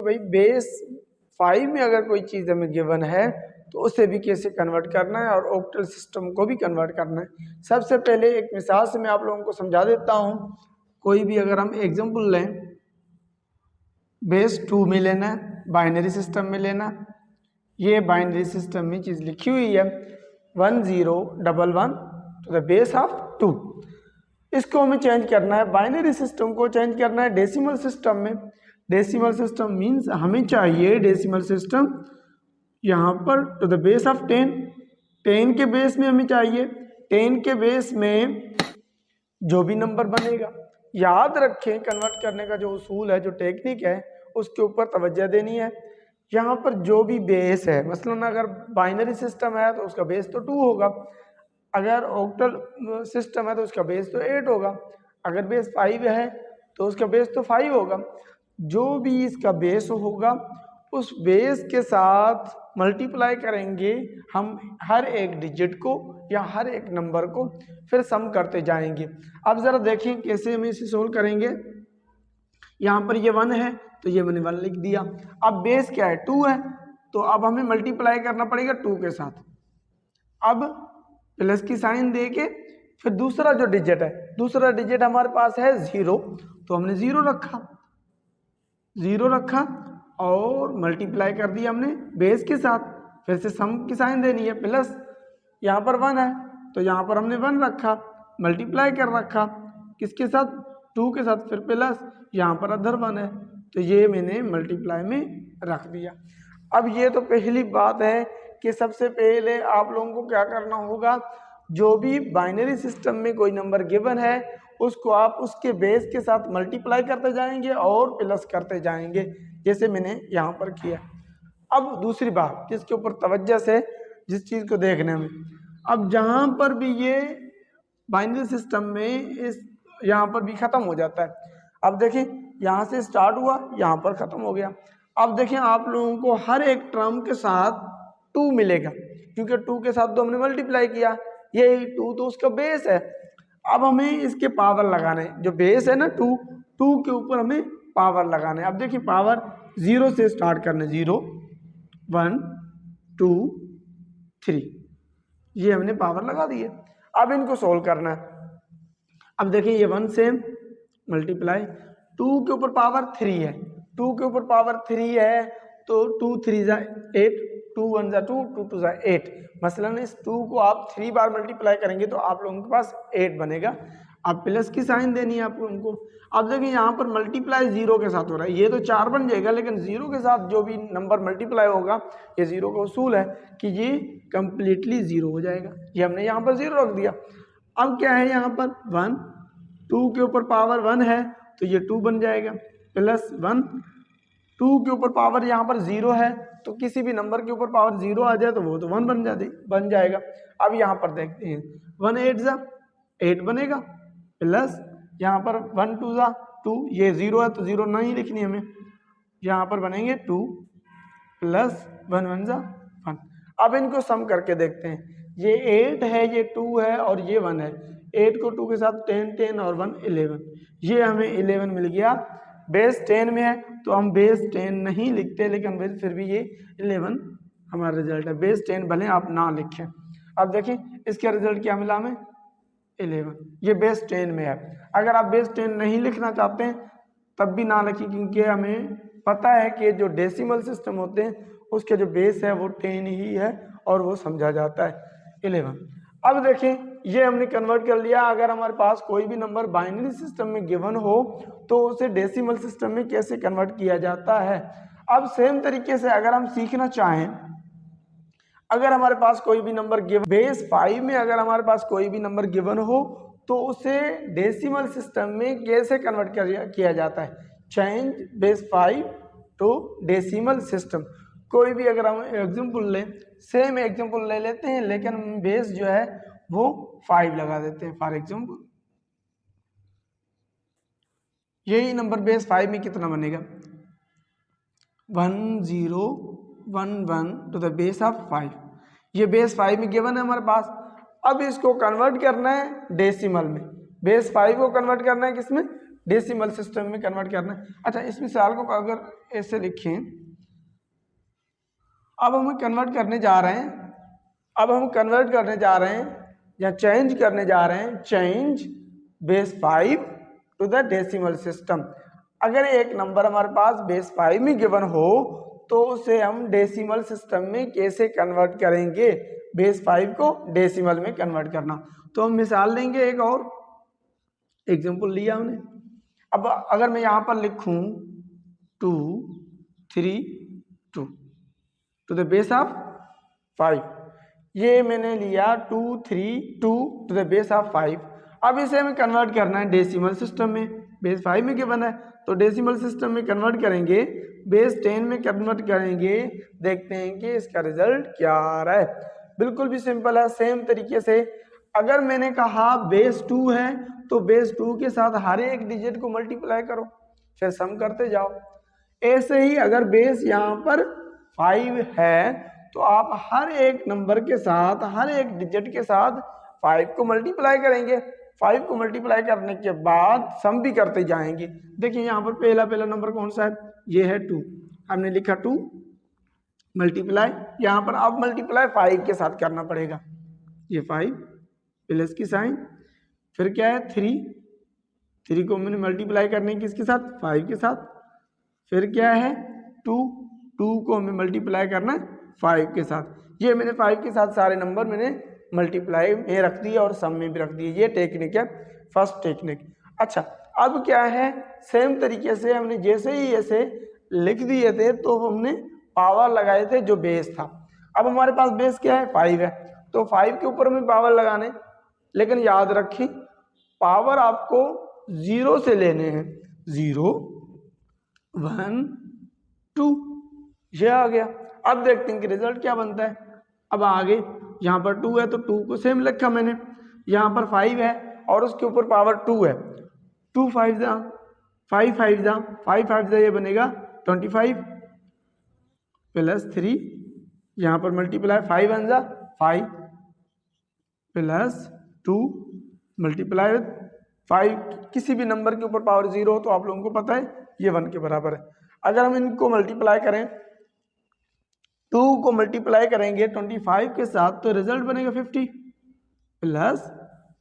भाई बेस 5 में अगर कोई चीज़ हमें गिवन है तो उसे भी कैसे कन्वर्ट करना है और ऑक्टल सिस्टम को भी कन्वर्ट करना है। सबसे पहले एक मिसाल से मैं आप लोगों को समझा देता हूँ। कोई भी अगर हम एग्जांपल लें, बेस 2 में लेना है, बाइनरी सिस्टम में लेना। ये बाइनरी सिस्टम में चीज़ लिखी हुई है 1011 टू द बेस ऑफ 2। इसको हमें चेंज करना है, बाइनरी सिस्टम को चेंज करना है डेसिमल सिस्टम में। डेसिमल सिस्टम मीन्स हमें चाहिए डेसिमल सिस्टम यहाँ पर टू द बेस ऑफ 10। 10 के बेस में हमें चाहिए, 10 के बेस में जो भी नंबर बनेगा, याद रखें कन्वर्ट करने का जो उसूल है, जो टेक्निक है, उसके ऊपर तवज्जो देनी है। यहाँ पर जो भी बेस है, मसलन अगर बाइनरी सिस्टम है तो उसका बेस तो 2 होगा, अगर ऑक्टल सिस्टम है तो उसका बेस तो 8 होगा, अगर बेस 5 है तो उसका बेस तो 5 होगा। जो भी इसका बेस होगा उस बेस के साथ मल्टीप्लाई करेंगे हम हर एक डिजिट को या हर एक नंबर को, फिर सम करते जाएंगे। अब ज़रा देखें कैसे हम इसे सोल्व करेंगे। यहाँ पर ये 1 है तो ये मैंने 1 लिख दिया। अब बेस क्या है, 2 है, तो अब हमें मल्टीप्लाई करना पड़ेगा 2 के साथ। अब प्लस की साइन दे के फिर दूसरा जो डिजिट है, दूसरा डिजिट हमारे पास है 0, तो हमने 0 रखा और मल्टीप्लाई कर दिया हमने बेस के साथ। फिर से सम की साइन देनी है, प्लस यहाँ पर 1 है तो यहाँ पर हमने 1 रखा, मल्टीप्लाई कर रखा किसके साथ, 2 के साथ, फिर प्लस यहाँ पर अदर 1 है तो ये मैंने मल्टीप्लाई में रख दिया। अब ये तो पहली बात है कि सबसे पहले आप लोगों को क्या करना होगा, जो भी बाइनरी सिस्टम में कोई नंबर गिवन है उसको आप उसके बेस के साथ मल्टीप्लाई करते जाएंगे और प्लस करते जाएंगे, जैसे मैंने यहाँ पर किया। अब दूसरी बात जिसके ऊपर तवज्जो से जिस चीज़ को देखने में, अब जहाँ पर भी ये बाइनरी सिस्टम में इस यहाँ पर भी ख़त्म हो जाता है। अब देखिए यहाँ से स्टार्ट हुआ, यहाँ पर ख़त्म हो गया। अब देखें आप लोगों को हर एक टर्म के साथ 2 मिलेगा, क्योंकि 2 के साथ तो हमने मल्टीप्लाई किया, ये 2 तो उसका बेस है। अब हमें इसके पावर लगाने, जो बेस है ना 2 के ऊपर हमें पावर लगाने। अब देखिए पावर 0 से स्टार्ट करने, 0 1 2 3, ये हमने पावर लगा दी है। अब इनको सोल्व करना है। अब देखिए ये 1 से मल्टीप्लाई 2 के ऊपर पावर 3 है, 2 के ऊपर पावर 3 है तो 2 3 जा 8, 2 1 जा 2, 2 2 जा 8। मसलन इस 2 को आप 3 बार मल्टीप्लाई करेंगे तो आप लोगों के पास 8 बनेगा। अब प्लस की साइन देनी है आप लोगों को। अब देखिए यहाँ पर मल्टीप्लाई 0 के साथ हो रहा है, ये तो 4 बन जाएगा, लेकिन 0 के साथ जो भी नंबर मल्टीप्लाई होगा, ये 0 का उसूल है कि ये कम्प्लीटली 0 हो जाएगा। ये हमने यहाँ पर 0 रख दिया। अब क्या है यहाँ पर 1, 2 के ऊपर पावर 1 है तो ये 2 बन जाएगा, प्लस 1, 2 के ऊपर पावर यहाँ पर 0 है तो किसी भी नंबर के ऊपर पावर 0 आ जाए तो वो तो 1 बन जाएगा। अब यहाँ पर देखते हैं 1 8 जा 8 बनेगा, प्लस यहाँ पर 1 2 जा 2, ये 0 है तो 0 नहीं लिखनी हमें, यहाँ पर बनेंगे 2 प्लस 1 1 जा 1। अब इनको सम करके देखते हैं, ये 8 है, ये 2 है और ये 1 है। 8 को 2 के साथ 10 10 और 1 11, ये हमें 11 मिल गया। बेस 10 में है तो हम बेस 10 नहीं लिखते, लेकिन फिर भी ये 11 हमारा रिजल्ट है। बेस 10 भले आप ना लिखें। अब देखिए इसका रिजल्ट क्या मिला हमें, 11, ये बेस 10 में है। अगर आप बेस 10 नहीं लिखना चाहते हैं तब भी ना लिखिए, क्योंकि हमें पता है कि जो डेसिमल सिस्टम होते हैं उसके जो बेस है वो 10 ही है और वो समझा जाता है 11। अब देखें ये हमने कन्वर्ट कर लिया। अगर हमारे पास कोई भी नंबर बाइनरी सिस्टम में गिवन हो तो उसे डेसिमल सिस्टम में कैसे कन्वर्ट किया जाता है। अब सेम तरीके से अगर हम सीखना चाहें, अगर हमारे पास कोई भी नंबर गिवन बेस 5 में अगर हमारे पास कोई भी नंबर गिवन हो तो उसे डेसिमल सिस्टम में कैसे कन्वर्ट किया जाता है। Change base 5 to decimal system. कोई भी अगर हम एग्जाम्पल लें, सेम एग्जाम्पल ले लेते हैं, लेकिन बेस जो है वो 5 लगा देते हैं। फॉर एग्जाम्पल यही नंबर बेस 5 में कितना बनेगा, 1011 टू द बेस ऑफ 5। ये बेस 5 में गिवन है हमारे पास। अब इसको कन्वर्ट करना है डेसिमल में, बेस 5 को कन्वर्ट करना है किसमें, डेसिमल सिस्टम में कन्वर्ट करना है। अच्छा, इस मिसाल को अगर ऐसे लिखें, अब हम कन्वर्ट करने जा रहे हैं या चेंज करने जा रहे हैं, change base 5 to the decimal system. अगर एक नंबर हमारे पास बेस 5 में गिवन हो तो उसे हम डेसिमल सिस्टम में कैसे कन्वर्ट करेंगे, बेस 5 को डेसिमल में कन्वर्ट करना। तो हम मिसाल लेंगे, एक और एग्जांपल लिया हमने। अब अगर मैं यहाँ पर लिखूं 2 3 2 टू द बेस ऑफ 5, ये मैंने लिया 2 3 2 टू द बेस ऑफ 5। अब इसे हमें कन्वर्ट करना है डेसिमल सिस्टम में, बेस 5 में गिवन है तो डेसिमल सिस्टम में कन्वर्ट करेंगे, बेस 10 में कन्वर्ट करेंगे। देखते हैं कि इसका रिजल्ट क्या आ रहा है। बिल्कुल भी सिंपल है। सेम तरीके से अगर मैंने कहा बेस 2 है तो बेस 2 के साथ हर एक डिजिट को मल्टीप्लाई करो, फिर सम करते जाओ। ऐसे ही अगर बेस यहाँ पर 5 है तो आप हर एक नंबर के साथ, हर एक डिजिट के साथ 5 को मल्टीप्लाई करेंगे। 5 को मल्टीप्लाई करने के बाद सम भी करते जाएंगे। देखिए यहाँ पर पहला नंबर कौन सा है, ये है 2। हमने लिखा 2 मल्टीप्लाई, यहाँ पर अब मल्टीप्लाई 5 के साथ करना पड़ेगा। ये 5 प्लस की साइन, फिर क्या है 3 को मैंने मल्टीप्लाई करने की किसके साथ, 5 के साथ। फिर क्या है 2 को हमें मल्टीप्लाई करना है 5 के साथ। ये मैंने 5 के साथ सारे नंबर मैंने मल्टीप्लाई में रख दिए और सम में भी रख दिए। ये टेक्निक है, फर्स्ट टेक्निक। अच्छा, अब क्या है, सेम तरीके से हमने जैसे ही ऐसे लिख दिए थे तो हमने पावर लगाए थे जो बेस था। अब हमारे पास बेस क्या है, 5 है, तो 5 के ऊपर हमें पावर लगाने, लेकिन याद रखें पावर आपको 0 से लेने हैं। 0 1 2 ये आ गया। अब देखते हैं कि रिजल्ट क्या बनता है। अब आगे यहाँ पर 2 है तो 2 को सेम लिखा मैंने, यहाँ पर 5 है और उसके ऊपर पावर 2 है। 2 5 जा 5 5 जा 5 5 जा ये बनेगा 25 प्लस 3, यहाँ पर मल्टीप्लाई 5 1 जा 5 प्लस 2 मल्टीप्लाई 5। किसी भी नंबर के ऊपर पावर 0 हो तो आप लोगों को पता है ये 1 के बराबर है। अगर हम इनको मल्टीप्लाई करें, 2 को मल्टीप्लाई करेंगे 25 के साथ तो रिजल्ट बनेगा 50, प्लस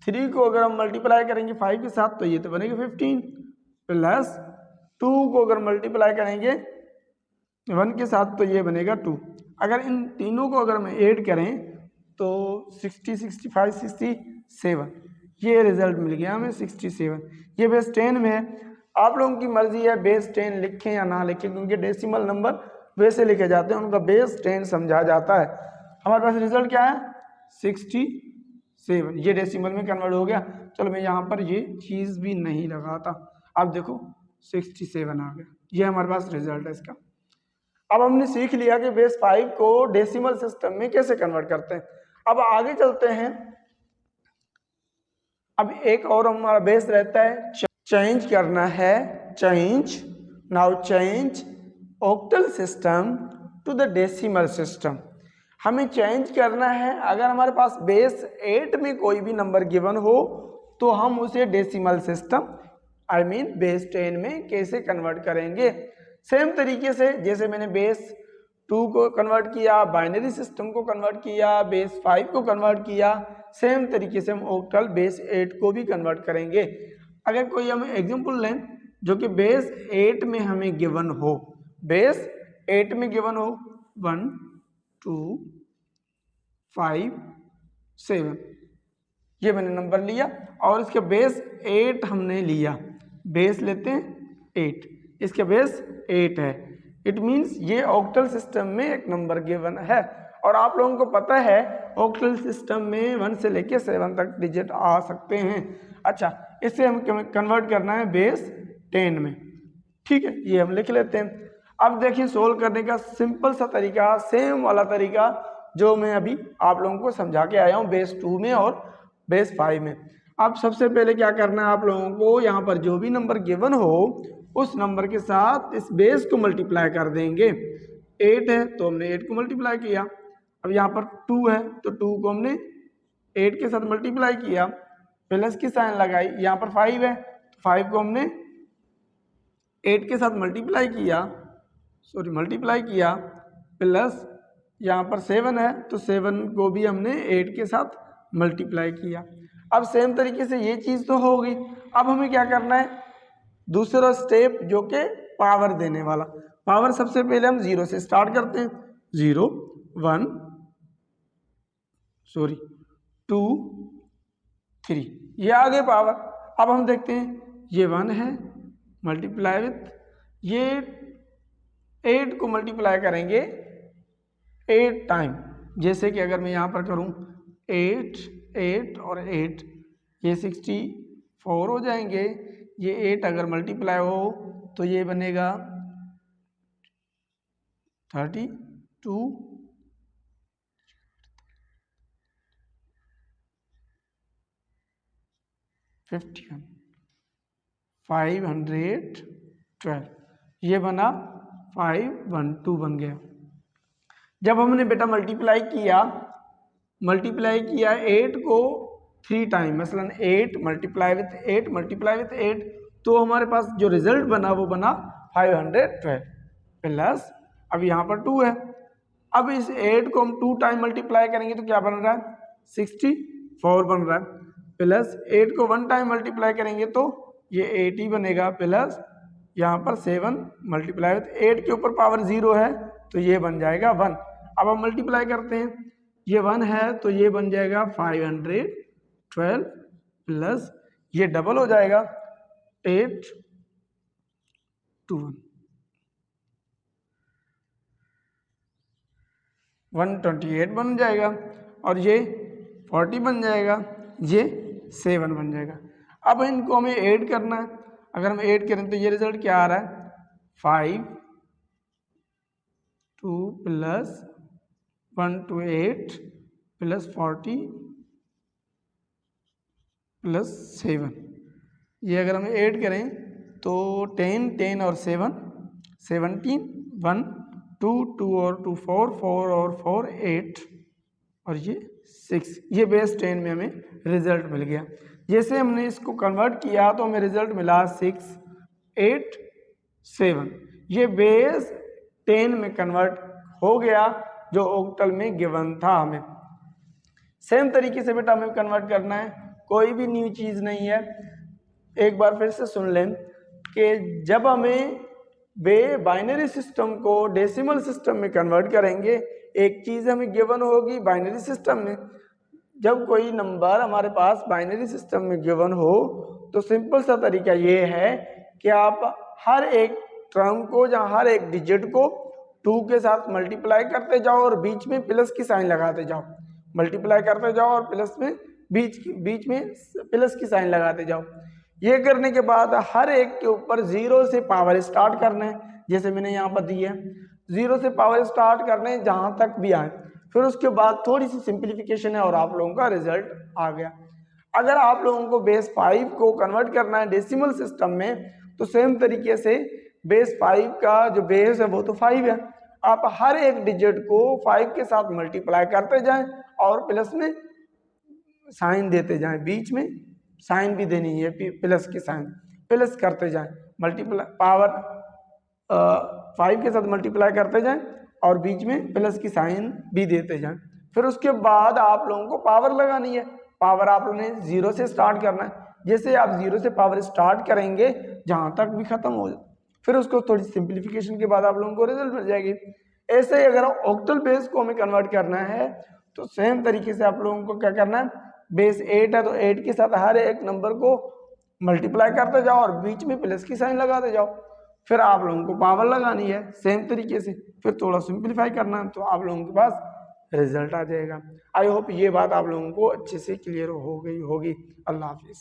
3 को अगर हम मल्टीप्लाई करेंगे 5 के साथ तो ये तो बनेगा 15, प्लस 2 को अगर मल्टीप्लाई करेंगे 1 के साथ तो ये बनेगा 2। अगर इन तीनों को अगर हम ऐड करें तो 60 65 67, ये रिजल्ट मिल गया हमें 67। ये बेस 10 में है। आप लोगों की मर्जी है बेस 10 लिखें या ना लिखें, क्योंकि डेसिमल नंबर वैसे लिखे जाते हैं, उनका बेस 10 समझा जाता है। हमारे पास रिजल्ट क्या है 67। ये डेसिमल में कन्वर्ट हो गया। चलो मैं यहाँ पर ये चीज़ भी नहीं लगाता, आप देखो 67 आ गया। ये हमारे पास रिजल्ट है इसका। अब हमने सीख लिया कि बेस 5 को डेसिमल सिस्टम में कैसे कन्वर्ट करते हैं। अब आगे चलते हैं। अब एक और हमारा बेस रहता है चेंज करना है, change now change octal system to the decimal system. हमें चेंज करना है। अगर हमारे पास बेस 8 में कोई भी नंबर गिवन हो तो हम उसे डेसिमल सिस्टम बेस 10 में कैसे कन्वर्ट करेंगे। सेम तरीके से जैसे मैंने बेस 2 को कन्वर्ट किया, बाइनरी सिस्टम को कन्वर्ट किया, बेस 5 को कन्वर्ट किया, सेम तरीके से हम ऑक्टल बेस 8 को भी कन्वर्ट करेंगे। अगर कोई हम एग्जांपल लें जो कि बेस 8 में हमें गिवन हो, बेस 8 में गिवन हो 1 2 5 7, ये मैंने नंबर लिया और इसके बेस 8 हमने लिया। बेस लेते हैं 8, इसके बेस 8 है। इट मीन्स ये ऑक्टल सिस्टम में एक नंबर गिवन है। और आप लोगों को पता है ऑक्टल सिस्टम में 1 से लेके 7 तक डिजिट आ सकते हैं। अच्छा, इसे हम कन्वर्ट करना है बेस 10 में। ठीक है, ये हम लिख लेते हैं। अब देखिए सोल्व करने का सिंपल सा तरीका, सेम वाला तरीका जो मैं अभी आप लोगों को समझा के आया हूँ बेस 2 में और बेस 5 में। अब सबसे पहले क्या करना है आप लोगों को, यहाँ पर जो भी नंबर गिवन हो उस नंबर के साथ इस बेस को मल्टीप्लाई कर देंगे। 8 है तो हमने 8 को मल्टीप्लाई किया। अब यहाँ पर 2 है तो 2 को हमने 8 के साथ मल्टीप्लाई किया, प्लस की साइन लगाई। यहाँ पर 5 है तो 5 को हमने 8 के साथ मल्टीप्लाई किया प्लस यहाँ पर 7 है तो 7 को भी हमने 8 के साथ मल्टीप्लाई किया। अब सेम तरीके से ये चीज़ तो हो गई। अब हमें क्या करना है, दूसरा स्टेप जो कि पावर देने वाला। पावर सबसे पहले हम 0 से स्टार्ट करते हैं, 0 1 2 3, ये आगे पावर। अब हम देखते हैं ये 1 है मल्टीप्लाई विथ ये 8 को मल्टीप्लाई करेंगे 8 टाइम। जैसे कि अगर मैं यहाँ पर करूँ 8 8 और 8 ये 64 हो जाएंगे। ये 8 अगर मल्टीप्लाई हो तो ये बनेगा 32 51 512, ये बना 512 बन गया। जब हमने बेटा मल्टीप्लाई किया 8 को 3 टाइम, मसलन 8 मल्टीप्लाई विथ 8 तो हमारे पास जो रिजल्ट बना वो बना 512 प्लस अब यहाँ पर 2 है। अब इस 8 को हम 2 टाइम मल्टीप्लाई करेंगे तो क्या बन रहा है 64 बन रहा है, प्लस 8 को 1 टाइम मल्टीप्लाई करेंगे तो ये 80 बनेगा, प्लस यहाँ पर 7 मल्टीप्लाई विथ 8 के ऊपर पावर 0 है तो ये बन जाएगा 1। अब हम मल्टीप्लाई करते हैं, ये 1 है तो ये बन जाएगा 512 प्लस ये डबल हो जाएगा 8 2 128 बन जाएगा और ये 40 बन जाएगा, ये 7 बन जाएगा। अब इनको हमें ऐड करना है। अगर हम ऐड करें तो ये रिजल्ट क्या आ रहा है 5 2 प्लस 128 प्लस 40 प्लस 7। ये अगर हम ऐड करें तो 10 10 और 7 17 1 2 2 और 2 4 4 और 4 8 और ये 6, ये बेस 10 में हमें रिजल्ट मिल गया। जैसे हमने इसको कन्वर्ट किया तो हमें रिजल्ट मिला 6 8 7, ये बेस 10 में कन्वर्ट हो गया जो ऑक्टल में गिवन था। हमें सेम तरीके से बेटा हमें कन्वर्ट करना है, कोई भी न्यू चीज़ नहीं है। एक बार फिर से सुन लें कि जब हमें बाइनरी सिस्टम को डेसिमल सिस्टम में कन्वर्ट करेंगे, एक चीज़ हमें गिवन होगी बाइनरी सिस्टम में। जब कोई नंबर हमारे पास बाइनरी सिस्टम में गिवन हो तो सिंपल सा तरीका ये है कि आप हर एक टर्म को या हर एक डिजिट को 2 के साथ मल्टीप्लाई करते जाओ और बीच में प्लस की साइन लगाते जाओ, मल्टीप्लाई करते जाओ और प्लस में बीच में प्लस की साइन लगाते जाओ। ये करने के बाद हर एक के ऊपर 0 से पावर स्टार्ट करना है, जैसे मैंने यहाँ पर दी है 0 से पावर स्टार्ट करने जहाँ तक भी आए। फिर उसके बाद थोड़ी सी सिंप्लीफिकेशन है और आप लोगों का रिजल्ट आ गया। अगर आप लोगों को बेस 5 को कन्वर्ट करना है डेसिमल सिस्टम में तो सेम तरीके से बेस 5 का जो बेस है वो तो 5 है, आप हर एक डिजिट को 5 के साथ मल्टीप्लाई करते जाएं और प्लस में साइन देते जाएं, बीच में साइन भी देनी है प्लस की साइन, प्लस करते जाएं, मल्टीप्लाई पावर 5 के साथ मल्टीप्लाई करते जाएं और बीच में प्लस की साइन भी देते जाएं। फिर उसके बाद आप लोगों को पावर लगानी है। पावर आप लोगों ने 0 से स्टार्ट करना है, जैसे आप 0 से पावर स्टार्ट करेंगे जहां तक भी खत्म हो जाए, फिर उसको थोड़ी सिंप्लीफिकेशन के बाद आप लोगों को रिजल्ट मिल जाएगी। ऐसे ही अगर ऑक्टल बेस को हमें कन्वर्ट करना है तो सेम तरीके से आप लोगों को क्या करना है, बेस 8 है तो 8 के साथ हर एक नंबर को मल्टीप्लाई करते जाओ और बीच में प्लस की साइन लगाते जाओ। फिर आप लोगों को पावर लगानी है सेम तरीके से, फिर थोड़ा सिंप्लीफाई करना है तो आप लोगों के पास रिजल्ट आ जाएगा। आई होप ये बात आप लोगों को अच्छे से क्लियर हो गई होगी। अल्लाह हाफिज़।